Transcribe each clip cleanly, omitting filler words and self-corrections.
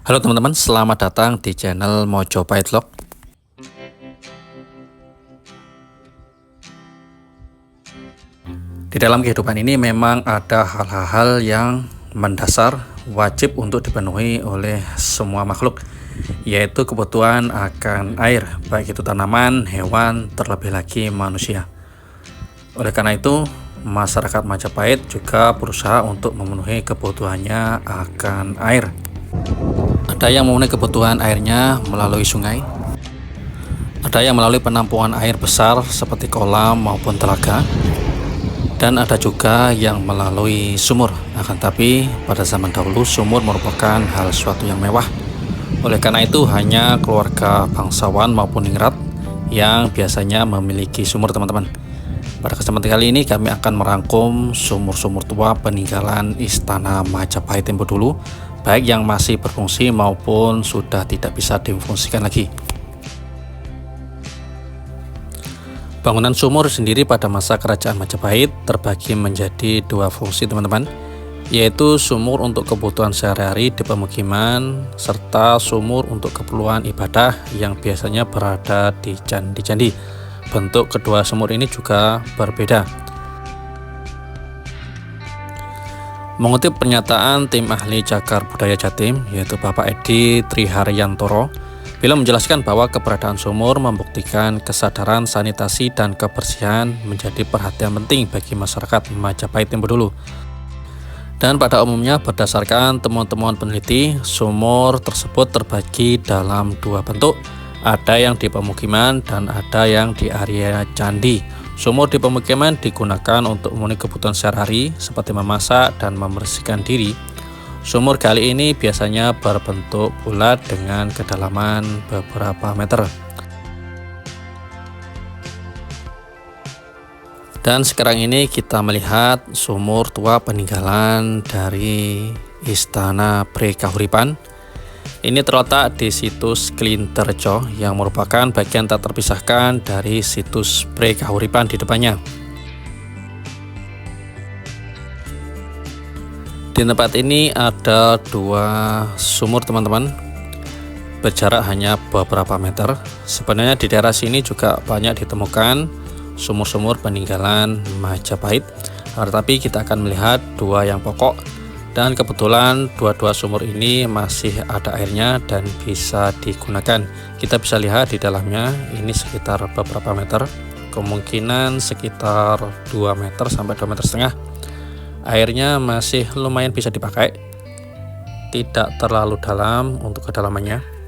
Halo teman-teman, selamat datang di channel Mojopahit Vlog. Di dalam kehidupan ini memang ada hal-hal yang mendasar wajib untuk dipenuhi oleh semua makhluk, yaitu kebutuhan akan air, baik itu tanaman, hewan, terlebih lagi manusia. Oleh karena itu, masyarakat Majapahit juga berusaha untuk memenuhi kebutuhannya akan air. Ada yang memenuhi kebutuhan airnya melalui sungai, ada yang melalui penampungan air besar seperti kolam maupun telaga, dan ada juga yang melalui sumur. Akan tapi pada zaman dahulu sumur merupakan hal suatu yang mewah. Oleh karena itu hanya keluarga bangsawan maupun ningrat yang biasanya memiliki sumur, teman-teman. Pada kesempatan kali ini kami akan merangkum sumur-sumur tua peninggalan Istana Majapahit tempo dulu, baik yang masih berfungsi maupun sudah tidak bisa difungsikan lagi. Bangunan sumur sendiri pada masa kerajaan Majapahit terbagi menjadi dua fungsi, teman-teman, yaitu sumur untuk kebutuhan sehari-hari di pemukiman serta sumur untuk keperluan ibadah yang biasanya berada di candi-candi. Bentuk kedua sumur ini juga berbeda. Mengutip pernyataan tim ahli cagar budaya Jatim, yaitu Bapak Edi Triharyantoro, beliau menjelaskan bahwa keberadaan sumur membuktikan kesadaran sanitasi dan kebersihan menjadi perhatian penting bagi masyarakat Majapahit tempo dulu. Dan pada umumnya berdasarkan temuan-temuan peneliti, sumur tersebut terbagi dalam dua bentuk, ada yang di pemukiman dan ada yang di area candi. Sumur di pemukiman digunakan untuk memenuhi kebutuhan sehari-hari seperti memasak dan membersihkan diri. Sumur kali ini biasanya berbentuk bulat dengan kedalaman beberapa meter. Dan sekarang ini kita melihat sumur tua peninggalan dari Istana Prekahuripan. Ini terletak di situs Klinterjo yang merupakan bagian tak terpisahkan dari situs Prekahuripan di depannya. Di tempat ini ada dua sumur, teman-teman, berjarak hanya beberapa meter. Sebenarnya di daerah sini juga banyak ditemukan sumur-sumur peninggalan Majapahit, tetapi kita akan melihat dua yang pokok. Dan kebetulan dua-dua sumur ini masih ada airnya dan bisa digunakan. Kita bisa lihat di dalamnya ini sekitar beberapa meter, kemungkinan sekitar 2 meter sampai 2,5 meter. Airnya masih lumayan bisa dipakai, tidak terlalu dalam untuk kedalamannya.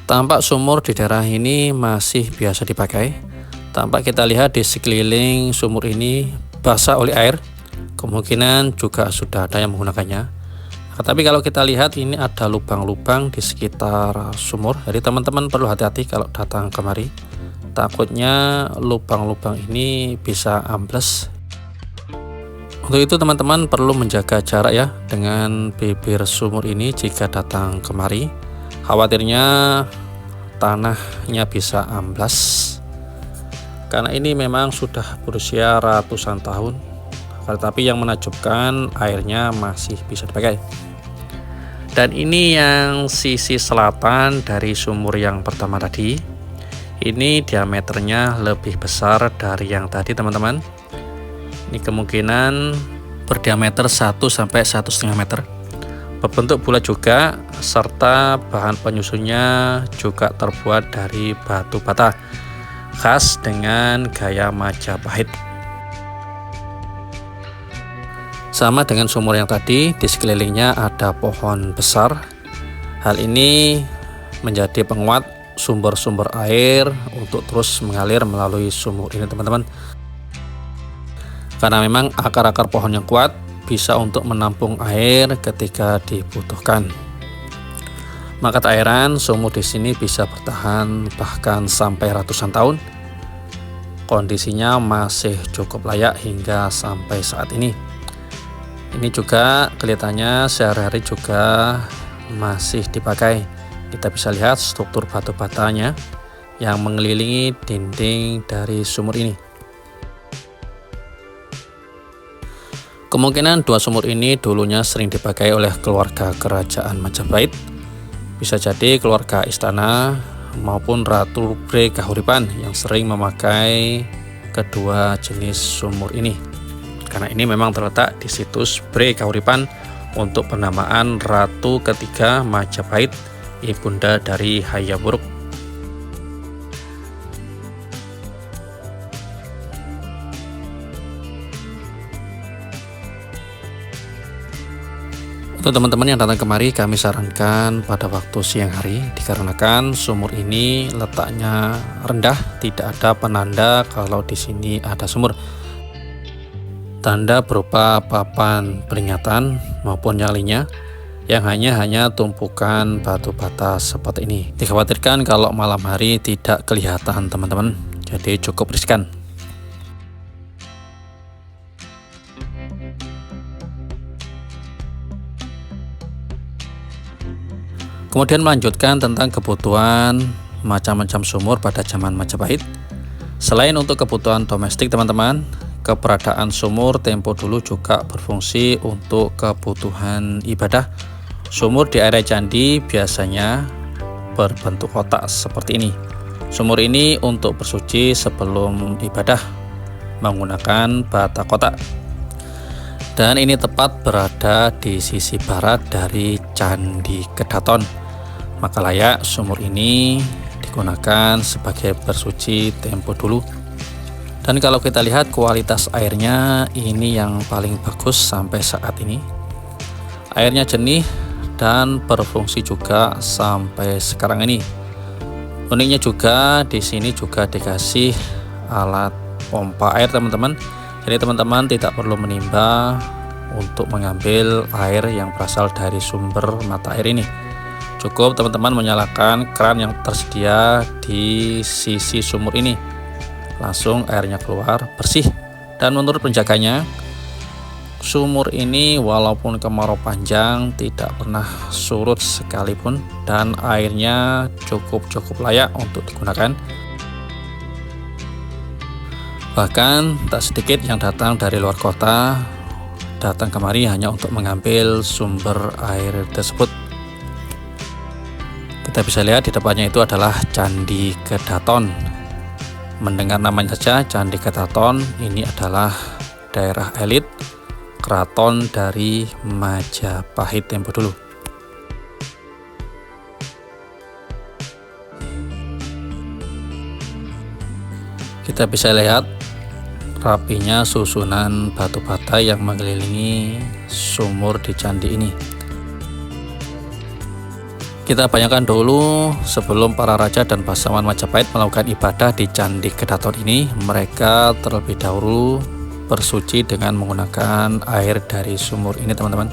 Tampak sumur di daerah ini masih biasa dipakai. Tampak kita lihat di sekeliling sumur ini basah oleh air, kemungkinan juga sudah ada yang menggunakannya. Tapi kalau kita lihat ini ada lubang-lubang di sekitar sumur, jadi teman-teman perlu hati-hati kalau datang kemari. Takutnya lubang-lubang ini bisa ambles. Untuk itu teman-teman perlu menjaga jarak ya dengan bibir sumur ini jika datang kemari. Khawatirnya tanahnya bisa amblas, karena ini memang sudah berusia ratusan tahun, tetapi yang menakjubkan airnya masih bisa dipakai. Dan ini yang sisi selatan dari sumur yang pertama tadi, ini diameternya lebih besar dari yang tadi, teman-teman. Ini kemungkinan berdiameter 1 sampai 1,5 meter. Berbentuk bulat juga, serta bahan penyusunnya juga terbuat dari batu bata, khas dengan gaya Majapahit. Sama dengan sumur yang tadi, di sekelilingnya ada pohon besar. Hal ini menjadi penguat sumber-sumber air untuk terus mengalir melalui sumur ini teman-teman. Karena memang akar-akar pohon yang kuat bisa untuk menampung air ketika dibutuhkan. Maka tak heran sumur di sini bisa bertahan bahkan sampai ratusan tahun. Kondisinya masih cukup layak hingga sampai saat ini. Ini juga kelihatannya sehari-hari juga masih dipakai. Kita bisa lihat struktur batu batanya yang mengelilingi dinding dari sumur ini. Kemungkinan dua sumur ini dulunya sering dipakai oleh keluarga kerajaan Majapahit. Bisa jadi keluarga istana maupun Ratu Bre Kahuripan yang sering memakai kedua jenis sumur ini. Karena ini memang terletak di situs Bre Kahuripan untuk penamaan Ratu ketiga Majapahit, ibunda dari Hayam Wuruk. Untuk teman-teman yang datang kemari, kami sarankan pada waktu siang hari, dikarenakan sumur ini letaknya rendah, tidak ada penanda kalau di sini ada sumur. Tanda berupa papan peringatan maupun nyalinya yang hanya tumpukan batu bata seperti ini. Dikhawatirkan kalau malam hari tidak kelihatan teman-teman, jadi cukup riskan. Kemudian melanjutkan tentang kebutuhan macam-macam sumur pada zaman Majapahit. Selain untuk kebutuhan domestik teman-teman, keberadaan sumur tempo dulu juga berfungsi untuk kebutuhan ibadah. Sumur di area candi biasanya berbentuk kotak seperti ini. Sumur ini untuk bersuci sebelum ibadah menggunakan bata kotak. Dan ini tepat berada di sisi barat dari Candi Kedaton. Maka layak sumur ini digunakan sebagai bersuci tempo dulu. Dan kalau kita lihat kualitas airnya ini yang paling bagus sampai saat ini. Airnya jernih dan berfungsi juga sampai sekarang ini. Uniknya juga di sini juga dikasih alat pompa air teman-teman. Jadi teman-teman tidak perlu menimba untuk mengambil air yang berasal dari sumber mata air ini. Cukup teman-teman menyalakan keran yang tersedia di sisi sumur ini. Langsung airnya keluar bersih. Dan menurut penjaganya, sumur ini walaupun kemarau panjang tidak pernah surut sekalipun, dan airnya cukup layak untuk digunakan. Bahkan tak sedikit yang datang dari luar kota datang kemari hanya untuk mengambil sumber air tersebut. Kita bisa lihat di depannya itu adalah Candi Kedaton. Mendengar namanya saja Candi Kedaton, ini adalah daerah elit keraton dari Majapahit tempo dulu. Kita bisa lihat rapinya susunan batu bata yang mengelilingi sumur di candi ini. Kita bayangkan dulu sebelum para raja dan bangsawan Majapahit melakukan ibadah di Candi Kedaton ini, mereka terlebih dahulu bersuci dengan menggunakan air dari sumur ini teman-teman.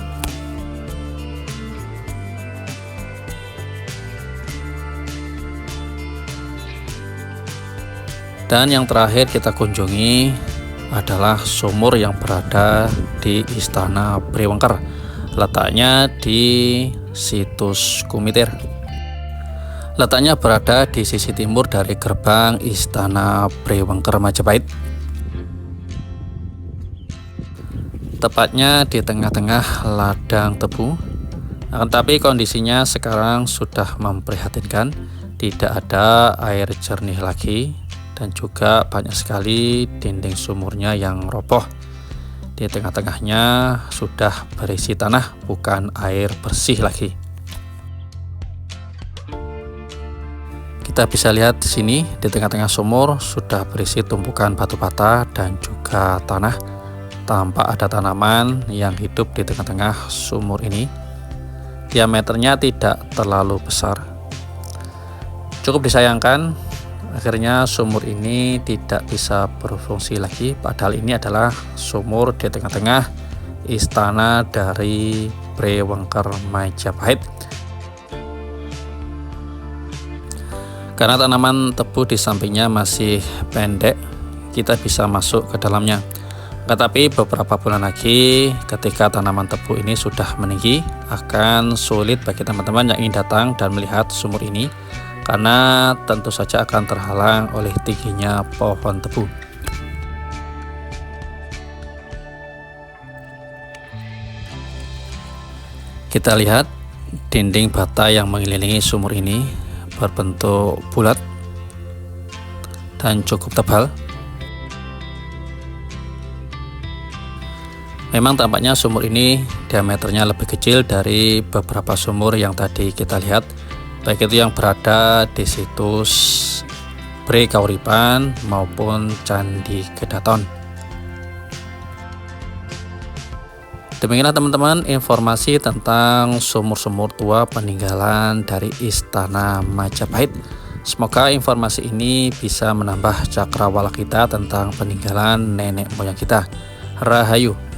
Dan yang terakhir kita kunjungi adalah sumur yang berada di Istana Brewengker. Letaknya di situs Kumitir. Letaknya berada di sisi timur dari gerbang Istana Brewengker Majapahit. Tepatnya di tengah-tengah ladang tebu. Tapi kondisinya sekarang sudah memprihatinkan. Tidak ada air jernih lagi. Dan juga banyak sekali dinding sumurnya yang roboh. Di tengah-tengahnya sudah berisi tanah, bukan air bersih lagi. Kita bisa lihat di sini di tengah-tengah sumur sudah berisi tumpukan batu bata dan juga tanah. Tampak ada tanaman yang hidup di tengah-tengah sumur ini. Diameternya tidak terlalu besar. Cukup disayangkan, akhirnya sumur ini tidak bisa berfungsi lagi, padahal ini adalah sumur di tengah-tengah istana dari Brewengker Majapahit. Karena tanaman tebu di sampingnya masih pendek, kita bisa masuk ke dalamnya. Tetapi beberapa bulan lagi, ketika tanaman tebu ini sudah meninggi, akan sulit bagi teman-teman yang ingin datang dan melihat sumur ini, karena tentu saja akan terhalang oleh tingginya pohon tebu. Kita lihat dinding bata yang mengelilingi sumur ini berbentuk bulat dan cukup tebal. Memang tampaknya sumur ini diameternya lebih kecil dari beberapa sumur yang tadi kita lihat, baik itu yang berada di situs Bre Kauripan maupun Candi Kedaton. Demikianlah teman-teman informasi tentang sumur-sumur tua peninggalan dari Istana Majapahit. Semoga informasi ini bisa menambah cakrawala kita tentang peninggalan nenek moyang kita. Rahayu.